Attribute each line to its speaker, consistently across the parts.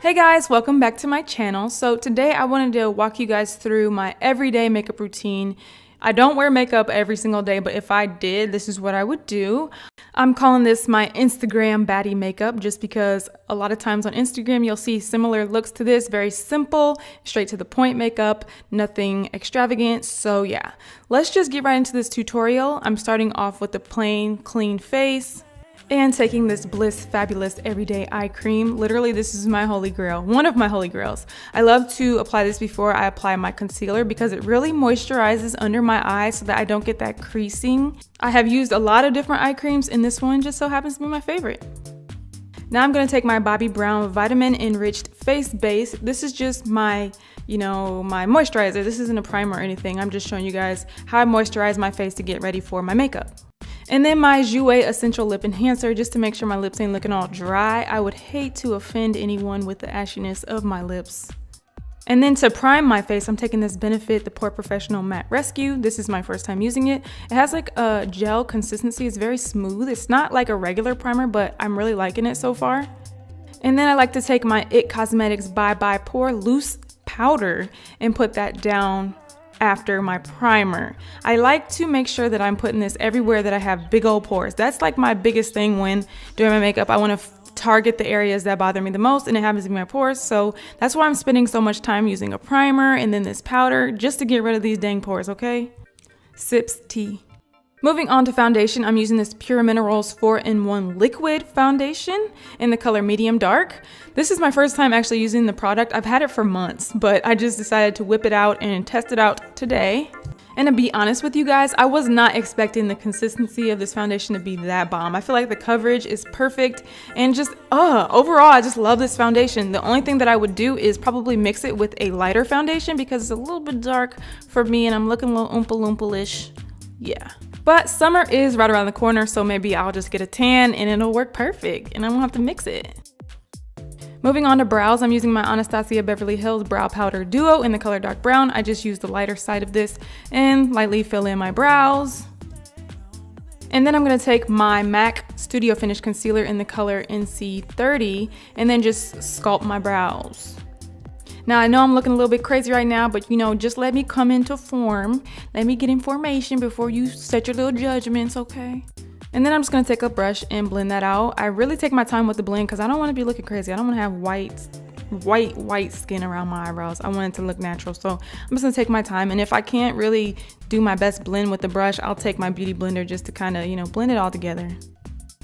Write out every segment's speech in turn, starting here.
Speaker 1: Hey guys, welcome back to my channel. So today I wanted to walk you guys through my everyday makeup routine. I don't wear makeup every single day, but if I did, this is what I would do. I'm calling this my Instagram baddie makeup just because a lot of times on Instagram you'll see similar looks to this, very simple, straight to the point makeup, nothing extravagant. So yeah, let's just get right into this tutorial. I'm starting off with a plain, clean face and taking this Bliss Fabulous Everyday Eye Cream. Literally, this is my holy grail, one of my holy grails. I love to apply this before I apply my concealer because it really moisturizes under my eyes so that I don't get that creasing. I have used a lot of different eye creams and this one just so happens to be my favorite. Now I'm gonna take my Bobbi Brown Vitamin Enriched Face Base. This is just my, my moisturizer. This isn't a primer or anything. I'm just showing you guys how I moisturize my face to get ready for my makeup. And then my Jouer Essential Lip Enhancer, just to make sure my lips ain't looking all dry. I would hate to offend anyone with the ashiness of my lips. And then to prime my face, I'm taking this Benefit the Pore Professional Matte Rescue. This is my first time using it. It has like a gel consistency. It's very smooth. It's not like a regular primer, but I'm really liking it so far. And then I like to take my IT Cosmetics Bye Bye Pore Loose Powder and put that down after my primer. I like to make sure that I'm putting this everywhere that I have big old pores. That's like my biggest thing when doing my makeup. I want to target the areas that bother me the most, and it happens to be my pores. So that's why I'm spending so much time using a primer and then this powder just to get rid of these dang pores, okay? Sips tea. Moving on to foundation, I'm using this Pure Minerals 4-in-1 Liquid Foundation in the color Medium Dark. This is my first time actually using the product. I've had it for months, but I just decided to whip it out and test it out today. And to be honest with you guys, I was not expecting the consistency of this foundation to be that bomb. I feel like the coverage is perfect and just, overall, I just love this foundation. The only thing that I would do is probably mix it with a lighter foundation because it's a little bit dark for me and I'm looking a little oompa-loompa-ish. Yeah. But summer is right around the corner, so maybe I'll just get a tan and it'll work perfect and I won't have to mix it. Moving on to brows, I'm using my Anastasia Beverly Hills Brow Powder Duo in the color Dark Brown. I just used the lighter side of this and lightly fill in my brows. And then I'm going to take my MAC Studio Finish Concealer in the color NC30 and then just sculpt my brows. Now I know I'm looking a little bit crazy right now, but just let me come into form. Let me get information before you set your little judgments, okay? And then I'm just gonna take a brush and blend that out. I really take my time with the blend because I don't want to be looking crazy. I don't want to have white skin around my eyebrows. I want it to look natural. So I'm just gonna take my time. And if I can't really do my best blend with the brush, I'll take my beauty blender just to kind of, blend it all together.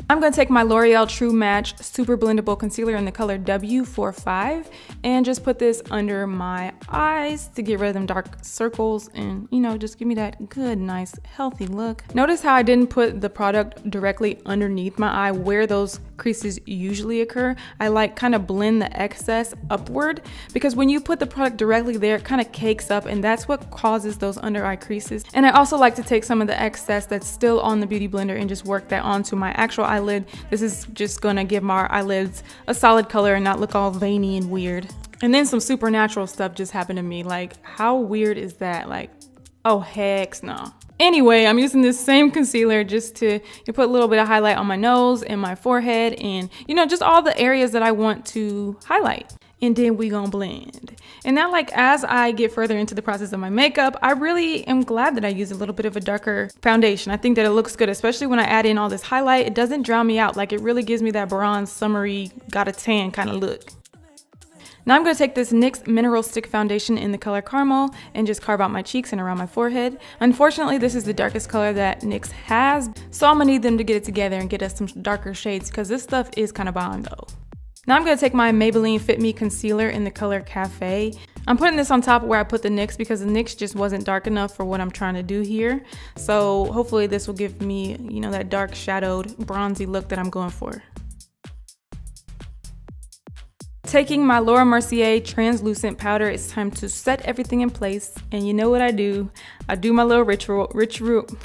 Speaker 1: I'm going to take my L'Oreal True Match Super Blendable Concealer in the color W45 and just put this under my eyes to get rid of them dark circles and, just give me that good, nice, healthy look. Notice how I didn't put the product directly underneath my eye where those creases usually occur. I like kind of blend the excess upward because when you put the product directly there, it kind of cakes up and that's what causes those under eye creases. And I also like to take some of the excess that's still on the beauty blender and just work that onto my actual eyelid. This is just gonna give my eyelids a solid color and not look all veiny and weird. And then some supernatural stuff just happened to me. Like, how weird is that? Like, oh heck no. Anyway, I'm using this same concealer just to put a little bit of highlight on my nose and my forehead and, just all the areas that I want to highlight. And then we gonna blend. And now, like, as I get further into the process of my makeup, I really am glad that I use a little bit of a darker foundation. I think that it looks good, especially when I add in all this highlight. It doesn't drown me out. Like, it really gives me that bronze, summery, got a tan kind of look. Now I'm going to take this NYX Mineral Stick Foundation in the color Caramel and just carve out my cheeks and around my forehead. Unfortunately, this is the darkest color that NYX has, so I'm going to need them to get it together and get us some darker shades because this stuff is kind of bomb though. Now I'm going to take my Maybelline Fit Me Concealer in the color Cafe. I'm putting this on top where I put the NYX because the NYX just wasn't dark enough for what I'm trying to do here. So hopefully this will give me, that dark shadowed bronzy look that I'm going for. Taking my Laura Mercier translucent powder, it's time to set everything in place. And you know what I do? I do my little ritual,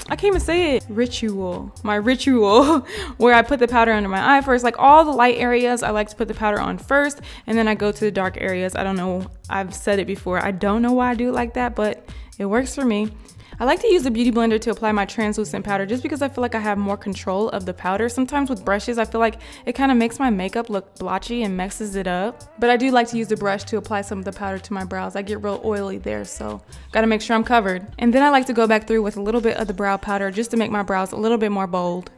Speaker 1: I can't even say it. My ritual, where I put the powder under my eye first. Like all the light areas, I like to put the powder on first, and then I go to the dark areas. I don't know, I've said it before. I don't know why I do it like that, but it works for me. I like to use the Beauty Blender to apply my translucent powder just because I feel like I have more control of the powder. Sometimes with brushes, I feel like it kind of makes my makeup look blotchy and messes it up. But I do like to use the brush to apply some of the powder to my brows. I get real oily there, so gotta make sure I'm covered. And then I like to go back through with a little bit of the brow powder just to make my brows a little bit more bold.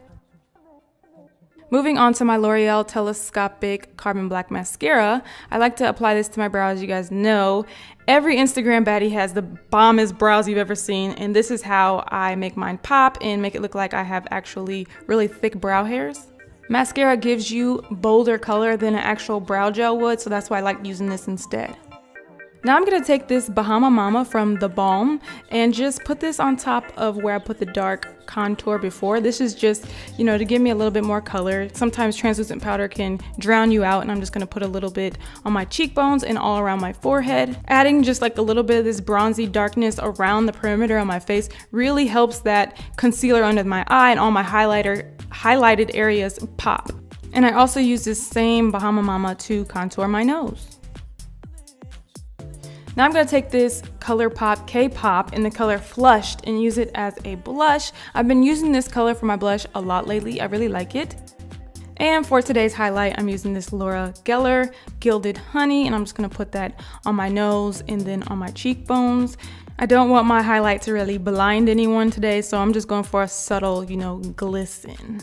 Speaker 1: Moving on to my L'Oreal Telescopic Carbon Black Mascara, I like to apply this to my brows. You guys know every Instagram baddie has the bombest brows you've ever seen, and this is how I make mine pop and make it look like I have actually really thick brow hairs. Mascara gives you bolder color than an actual brow gel would, so that's why I like using this instead. Now I'm going to take this Bahama Mama from The Balm and just put this on top of where I put the dark contour before. This is just, you know, to give me a little bit more color. Sometimes translucent powder can drown you out, and I'm just going to put a little bit on my cheekbones and all around my forehead. Adding just like a little bit of this bronzy darkness around the perimeter of my face really helps that concealer under my eye and all my highlighted areas pop. And I also use this same Bahama Mama to contour my nose. Now I'm going to take this ColourPop K-Pop in the color Flushed and use it as a blush. I've been using this color for my blush a lot lately. I really like it. And for today's highlight, I'm using this Laura Geller Gilded Honey, and I'm just going to put that on my nose and then on my cheekbones. I don't want my highlight to really blind anyone today, so I'm just going for a subtle, you know, glisten.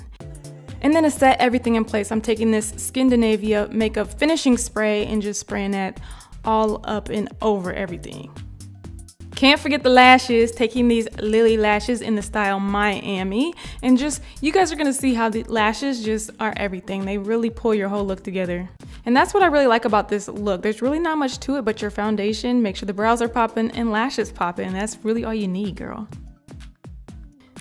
Speaker 1: And then to set everything in place, I'm taking this Skindinavia Makeup Finishing Spray and just spraying that all up and over everything. Can't forget the lashes, taking these Lily lashes in the style Miami, and just, you guys are gonna see how the lashes just are everything. They really pull your whole look together. And that's what I really like about this look. There's really not much to it but your foundation, make sure the brows are popping and lashes popping. That's really all you need, girl.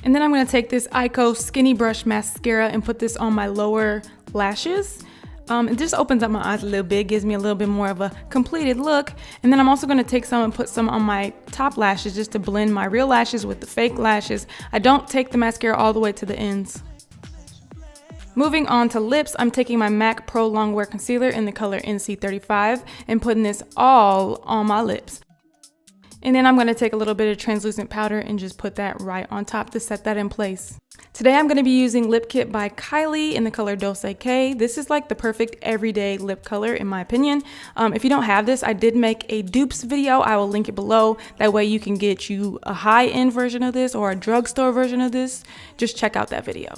Speaker 1: And then I'm gonna take this Ico Skinny Brush Mascara and put this on my lower lashes. It just opens up my eyes a little bit, gives me a little bit more of a completed look. And then I'm also going to take some and put some on my top lashes just to blend my real lashes with the fake lashes. I don't take the mascara all the way to the ends. Moving on to lips, I'm taking my MAC Pro Longwear Concealer in the color NC35 and putting this all on my lips. And then I'm going to take a little bit of translucent powder and just put that right on top to set that in place. Today I'm going to be using Lip Kit by Kylie in the color Dose K. This is like the perfect everyday lip color in my opinion. If you don't have this, I did make a dupes video. I will link it below. That way you can get you a high-end version of this or a drugstore version of this. Just check out that video.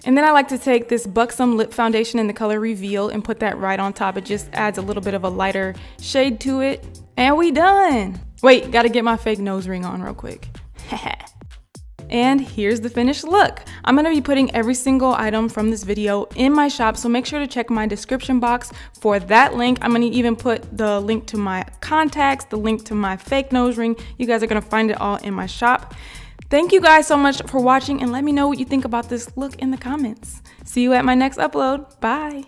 Speaker 1: And then I like to take this Buxom Lip Foundation in the color Reveal and put that right on top. It just adds a little bit of a lighter shade to it. And we done. Wait, gotta get my fake nose ring on real quick. And here's the finished look. I'm gonna be putting every single item from this video in my shop, so make sure to check my description box for that link. I'm gonna even put the link to my contacts, the link to my fake nose ring. You guys are gonna find it all in my shop. Thank you guys so much for watching, and let me know what you think about this look in the comments. See you at my next upload. Bye.